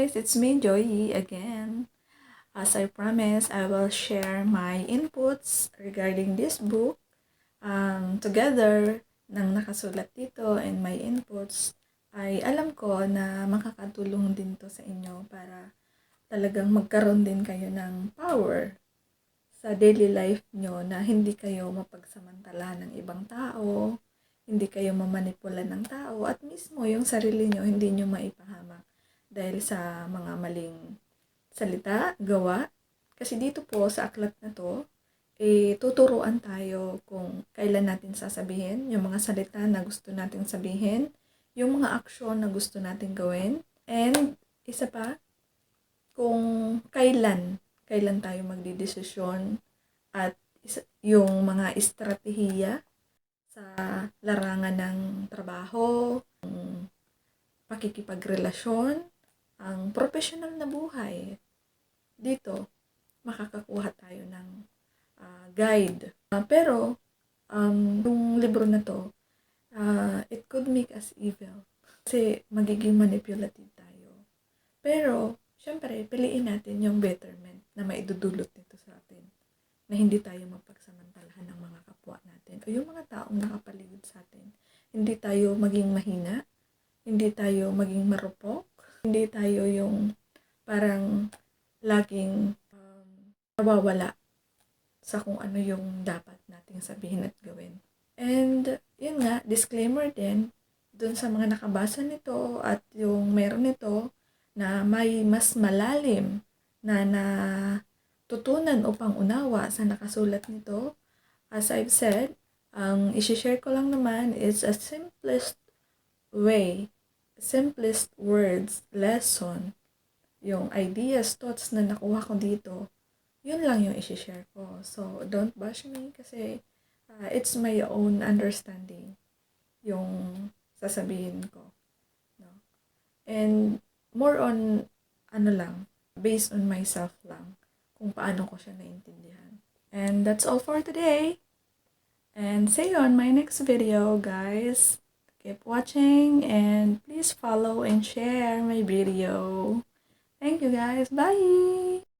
guys, it's me, Joy, again. As I promised, I will share my inputs regarding this book. Together ng nakasulat dito and my inputs, ay alam ko na makakatulong din to sa inyo para talagang magkaroon din kayo ng power sa daily life nyo na hindi kayo mapagsamantala ng ibang tao, hindi kayo mamanipula ng tao, at mismo yung sarili nyo hindi nyo maipahamak dahil sa mga maling salita, gawa. Kasi dito po sa aklat na to, tuturuan tayo kung kailan natin sasabihin yung mga salita na gusto natin sabihin, yung mga aksyon na gusto natin gawin, and isa pa, kung kailan tayo magdidesisyon at yung mga estratehiya sa larangan ng trabaho, pakikipagrelasyon, ang professional na buhay. Dito, makakakuha tayo ng guide. Pero, yung libro na to, it could make us evil. Kasi magiging manipulative tayo. Pero, syempre, piliin natin yung betterment na maidudulot nito sa atin. Na hindi tayo mapagsamantalahan ng mga kapwa natin o yung mga taong nakapaligid sa atin. Hindi tayo maging mahina, hindi tayo maging marupok, hindi tayo yung parang laging nawawala sa kung ano yung dapat nating sabihin at gawin. And yun nga, disclaimer din, dun sa mga nakabasa nito at yung meron nito na may mas malalim na natutunan upang unawa sa nakasulat nito. As I've said, ang isi-share ko lang naman is a simplest way, simplest words, lesson, yung ideas, thoughts na nakuha ko dito, yun lang yung isi-share ko. So, don't bash me kasi it's my own understanding yung sasabihin ko. No? And more on, based on myself lang, kung paano ko siya naintindihan. And that's all for today. And see you on my next video, guys. Keep watching and please follow and share my video. Thank you guys. Bye!